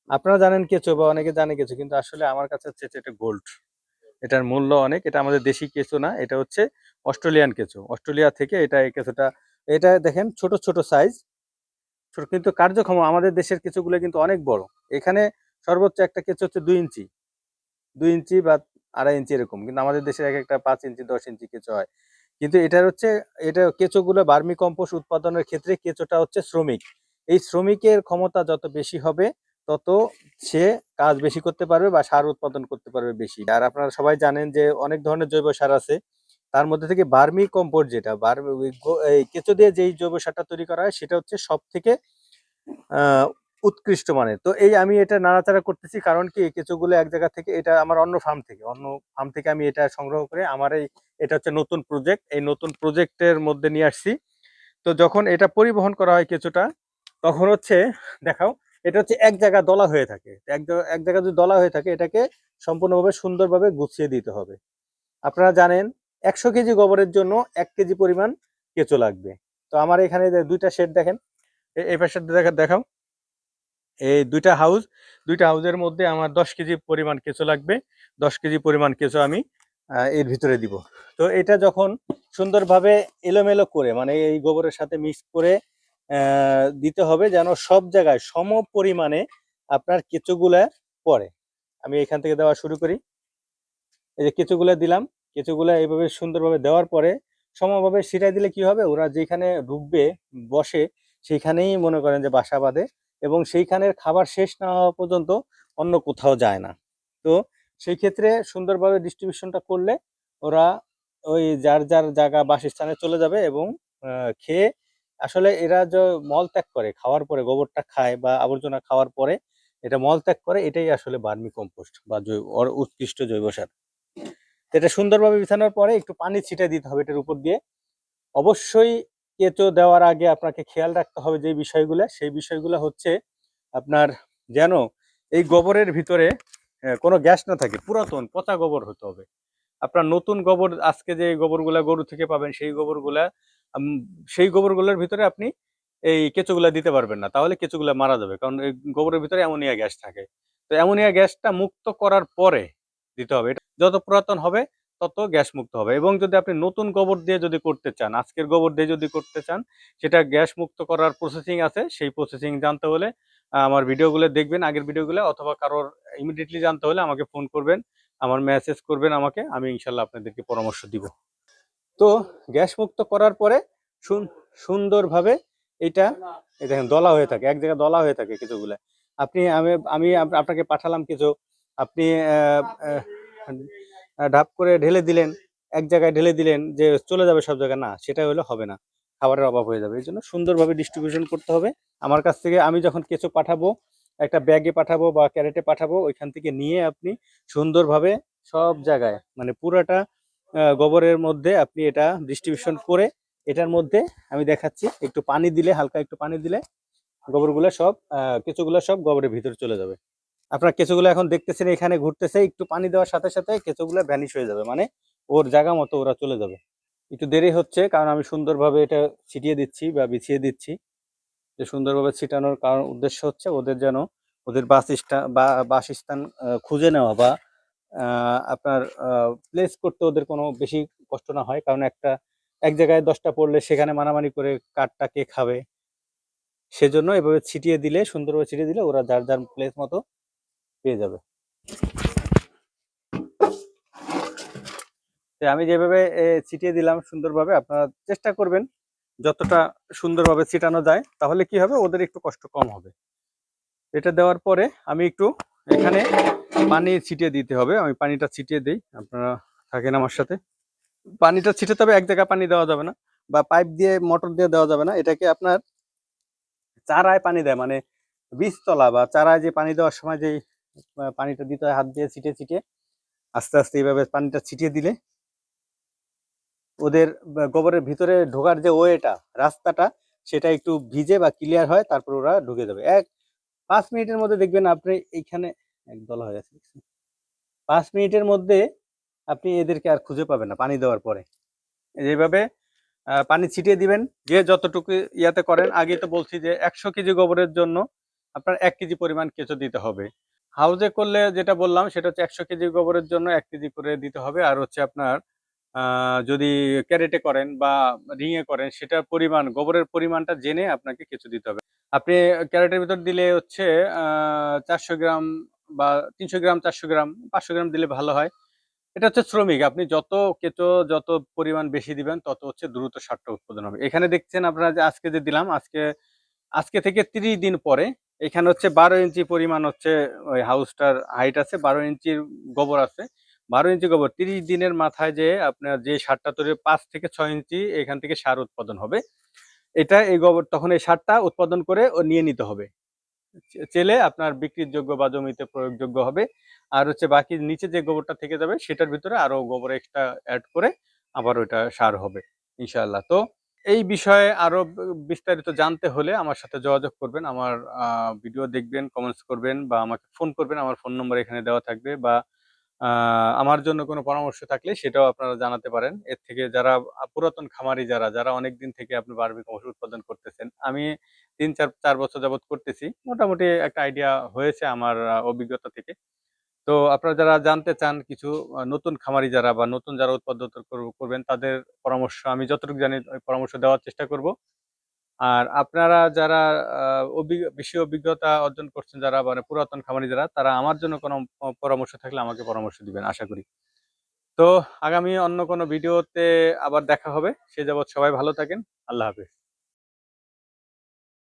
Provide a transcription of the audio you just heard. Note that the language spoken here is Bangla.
আপনারা জানেন কেঁচো বা অনেকে জানে কেঁচো, কিন্তু আসলে আমার কাছে হচ্ছে এটা গোল্ড। এটার মূল্য অনেক। এটা আমাদের দেশি কেঁচো না, এটা হচ্ছে অস্ট্রেলিয়ান কেঁচো। অস্ট্রেলিয়া থেকে এটা এই কেঁচোটা, এটা দেখেন ছোট ছোট সাইজ, ছোট কিন্তু কার্যক্ষম। আমাদের দেশের কেঁচোগুলো কিন্তু অনেক বড়। এখানে সর্বোচ্চ একটা কেঁচো হচ্ছে 2 ইঞ্চি, 2 ইঞ্চি বা 2.5 ইঞ্চি এরকম, কিন্তু আমাদের দেশের এক একটা 5 ইঞ্চি 10 ইঞ্চি কেঁচো হয়। কিন্তু এটার হচ্ছে, এটা কেঁচোগুলো ভার্মি কম্পোস্ট উৎপাদনের ক্ষেত্রে কেঁচোটা হচ্ছে শ্রমিক। এই শ্রমিকের ক্ষমতা যত বেশি হবে, তত সে কাজ বেশি করতে পারবে বা সার উৎপাদন করতে পারবে বেশি। আর আপনারা সবাই জানেন যে অনেক ধরনের জৈব সার আছে, তার মধ্যে থেকে ভার্মি কম্পোস্ট যেটা এই কেঁচো দিয়ে যেই জৈব সারটা তৈরি করা হয়, সেটা হচ্ছে সব থেকে উৎকৃষ্ট মানের। তো এই আমি এটা নাড়াচাড়া করতেছি, কারণ কি এই কেঁচোগুলো এক জায়গা থেকে, এটা আমার অন্য ফার্ম থেকে আমি এটা সংগ্রহ করে আমার এটা হচ্ছে নতুন প্রজেক্ট, এই নতুন প্রজেক্টের মধ্যে নিয়ে আসছি। তো যখন এটা পরিবহন করা হয় কেঁচোটা, তখন হচ্ছে দেখাও, এটা হচ্ছে এক জায়গা দলা হয়ে থাকে। এক জায়গা যদি দলা হয়ে থাকে, এটাকে সম্পূর্ণভাবে সুন্দরভাবে গুছিয়ে দিতে হবে। আপনারা জানেন 100 কেজি গোবরের জন্য 1 কেজি পরিমাণ কেঁচো লাগবে। তো আমার এখানে যে 2টা শেড দেখেন, এই পাশের দেখাও, এই 2টা হাউজের মধ্যে আমার 10 কেজি পরিমাণ কেঁচো লাগবে। 10 কেজি পরিমাণ কেঁচো আমি এর ভিতরে দিব। তো এটা যখন সুন্দরভাবে এলোমেলো করে, মানে এই গোবরের সাথে মিক্স করে দিতে হবে, যেন সব জায়গায় সম পরিমাণে আপনার কেঁচোগুলা পড়ে। আমি এখান থেকে দেওয়া শুরু করি। এই যে কেঁচোগুলা দিলাম, কেঁচোগুলা এইভাবে সুন্দরভাবে দেওয়ার পরে সমভাবে ছিটাই দিলে কি হবে, ওরা যেখানে ঢুকবে, বসে, সেইখানেই মনে করেন যে বাসা বাঁধে, এবং সেইখানের খাবার শেষ না হওয়া পর্যন্ত অন্য কোথাও যায় না। তো সেই ক্ষেত্রে সুন্দরভাবে ডিস্ট্রিবিউশনটা করলে ওরা ওই যার যার জায়গা বাসস্থানে চলে যাবে, এবং খেয়ে, আসলে এরা যে মল ত্যাগ করে খাওয়ার পরে, গোবরটা খায় বা আবর্জনা খাওয়ার পরে এটা মল ত্যাগ করে, এটাই আসলে ভার্মি কম্পোস্ট বা উৎকৃষ্ট জৈব সার। এটা সুন্দরভাবে বিছানোর পরে একটু পানি ছিটিয়ে দিতে হবে এটার উপর দিয়ে। অবশ্যই কেঁচো দেওয়ার আগে আপনাকে খেয়াল রাখতে হবে যে বিষয়গুলো, সেই বিষয়গুলো হচ্ছে আপনার, যেন এই গোবরের ভিতরে কোনো গ্যাস না থাকে। পুরাতন পচা গোবর হতে হবে। আপনার নতুন গোবর, আজকে যে গোবরগুলা গরু থেকে পাবেন, সেই গোবরগুলোর ভিতরে আপনি এই কেঁচোগুলা দিতে পারবেন না, তাহলে কেঁচোগুলা মারা যাবে, কারণ এই গোবরের ভিতরে অ্যামোনিয়া গ্যাস থাকে। তো অ্যামোনিয়া গ্যাসটা মুক্ত করার পরে দিতে হবে। এটা যত পুরাতন হবে তত গ্যাস মুক্ত হবে। এবং যদি আপনি নতুন গোবর দিয়ে যদি করতে চান, আজকের গোবর দিয়ে যদি করতে চান, সেটা গ্যাস মুক্ত করার প্রসেসিং আছে। সেই প্রসেসিং জানতে হলে আমার ভিডিওগুলো দেখবেন, আগের ভিডিওগুলো, অথবা কারোর ইমিডিয়েটলি জানতে হলে আমাকে ফোন করবেন, আমার মেসেজ করবেন আমাকে, আমি ইনশাল্লাহ আপনাদেরকে পরামর্শ দিব। তো গ্যাস মুক্ত করার পরে সুন্দরভাবে এটা, দেখেন দলা হয়ে থাকে, এক জায়গায় দলা হয়ে থাকে কিছুগুলো। আপনাকে পাঠালাম কিছু, আপনি ঢাপ করে ঢেলে দিলেন, এক জায়গায় ঢেলে দিলেন যে চলে যাবে সব জায়গায়, না, সেটা হলে হবে না, খাবারের অভাব হয়ে যাবে। এই জন্য সুন্দরভাবে ডিস্ট্রিবিউশন করতে হবে। আমার কাছ থেকে আমি যখন কেঁচো পাঠাবো, একটা ব্যাগে পাঠাবো বা ক্যারেটে পাঠাবো, ওইখান থেকে নিয়ে আপনি সুন্দরভাবে সব জায়গায়, মানে পুরাটা গোবরের মধ্যে আপনি এটা ডিস্ট্রিবিউশন করে, এটার মধ্যে আমি দেখাচ্ছি, একটু পানি দিলে, হালকা একটু পানি দিলে গোবরগুলো সব, কেঁচোগুলো সব গোবরের ভিতরে চলে যাবে। আপনার কেঁচোগুলো এখন দেখতেছেন এখানে ঘুরতেছে, একটু পানি দেওয়ার সাথে সাথে কেঁচোগুলো ভ্যানিশ হয়ে যাবে, মানে ওর জায়গা মতো ওরা চলে যাবে। একটু দেরি হচ্ছে, কারণ আমি সুন্দরভাবে এটা ছিটিয়ে দিচ্ছি বা বিছিয়ে দিচ্ছি। যে সুন্দরভাবে ছিটানোর কারণ, উদ্দেশ্য হচ্ছে ওদের যেন ওদের বাসস্থান খুঁজে নেওয়া বা আপনার প্লেস করতে ওদের কোনো বেশি কষ্ট না হয়। কারণ এক জায়গায় 10টা পড়লে সেখানে মানামানি করে কাঠটা কে খাবে, সেজন্য এভাবে ছিটিয়ে দিলে, সুন্দরভাবে ছিটিয়ে দিলে ওরা যার যার প্লেস মতো পেয়ে যাবে। আমি যেভাবে ছিটিয়ে দিলাম সুন্দরভাবে, আপনারা চেষ্টা করবেন যতটা সুন্দরভাবে ছিটানো যায়, তাহলে কি হবে, ওদের একটু কষ্ট কম হবে। এটা দেওয়ার পরে আমি একটু এখানে পানি ছিটিয়ে দিতে হবে, আমি পানিটা ছিটিয়ে দিই, আপনারা থাকেন আমার সাথে। পানিটা ছিটাতে হবে, এক জায়গায় পানি দেওয়া যাবে না, বা পাইপ দিয়ে মোটর দিয়ে দেওয়া যাবে না। এটাকে আপনার চারায় পানি দেয়, মানে বীজতলা বা চারায় যে পানি দেওয়ার সময় যে পানিটা দিতে হয়, হাত দিয়ে ছিটিয়ে ছিটিয়ে আস্তে আস্তে এইভাবে পানিটা ছিটিয়ে দিলে ওদের গোবরের ভিতরে ঢোকার যে ওয়েটা, রাস্তাটা, সেটা একটু ভিজে বা ক্লিয়ার হয়, তারপর ওরা ঢুকে যাবে। 5 মিনিটের মধ্যে দেখবেন আপনি এইখানে একদল হয়ে গেছে। 5 মিনিটের মধ্যে আপনি এদেরকে আর খুঁজে পাবেন না পানি দেওয়ার পরে। যেভাবে পানি ছিটিয়ে দিবেন, যে যতটুকু ইয়াতে করেন। আগে তো বলছি যে 100 কেজি গোবরের জন্য আপনার 1 কেজি পরিমাণ কেঁচো দিতে হবে। হাউজে করলে যেটা বললাম সেটা হচ্ছে 100 কেজি গোবরের জন্য 1 কেজি করে দিতে হবে। আর হচ্ছে আপনার যদি ক্যারেটে করেন বা রিংয়ে করেন সেটার পরিমাণ গোবরের পরিমাণটা জেনে আপনাকে কেঁচো দিতে হবে। আপনি ক্যারেটের ভিতর দিলে হচ্ছে 400 গ্রাম বা 300 গ্রাম, 400 গ্রাম, 500 গ্রাম দিলে ভালো হয়। এটা হচ্ছে শ্রমিক। আপনি যত কেঁচো যত পরিমাণ বেশি দিবেন তত হচ্ছে দ্রুত সারটা উৎপাদন হবে। এখানে দেখছেন আপনারা যে আজকে যে দিলাম আজকে থেকে ৩০ দিন পরে এখানে হচ্ছে ১২ ইঞ্চি পরিমাণ হচ্ছে ওই হাউসটার হাইট আছে, ১২ ইঞ্চির গোবর আছে। ১২ ইঞ্চি গোবর ৩০ দিনের মাথায় যেয়ে আপনার যে সারটা তৈরি ৫ থেকে ৬ ইঞ্চি এখান থেকে সার উৎপাদন হবে। এটা এই গোবর তখন এই সারটা উৎপাদন করে ও নিয়ে নিতে হবে। চেলে আপনার বিক্রির যোগ্য বা জমিতে প্রয়োগযোগ্য হবে। আর হচ্ছে বাকি নিচে যে গোবরটা থেকে যাবে সেটার ভিতরে আরো গোবর এক্সট্রা এড করে আবার ওইটা সার হবে ইনশাআল্লাহ। তো এই বিষয়ে আরো বিস্তারিত জানতে হলে আমার সাথে যোগাযোগ করবেন। আমার ভিডিও দেখবেন, কমেন্টস করবেন বা আমাকে ফোন করবেন। আমার ফোন নম্বর এখানে দেওয়া থাকবে বা আমার জন্য কোনো পরামর্শ থাকলে সেটাও আপনারা জানাতে পারেন। এর থেকে যারা পুরাতন খামারি যারা অনেকদিন থেকে আপনি বার্মি কম্পোস্ট উৎপাদন করতেছেন। আমি ৩-৪ বছর যাবৎ করতেছি। মোটামুটি একটা আইডিয়া হয়েছে আমার অভিজ্ঞতা থেকে। তো আপনারা যারা জানতে চান কিছু নতুন খামারি যারা বা নতুন যারা উৎপাদন করবেন তাদের পরামর্শ আমি যতটুকু জানি ওই পরামর্শ দেওয়ার চেষ্টা করব। আর আপনারা যারা আ বেশি অভিজ্ঞতা অর্জন করছেন যারা মানে পুরাতন খামারি যারা তারা আমার জন্য কোনো পরামর্শ থাকলে আমাকে পরামর্শ দিবেন আশা করি। তো আগামী অন্য কোনো ভিডিওতে আবার দেখা হবে। সে যাবৎ সবাই ভালো থাকেন। আল্লাহ হাফেজ।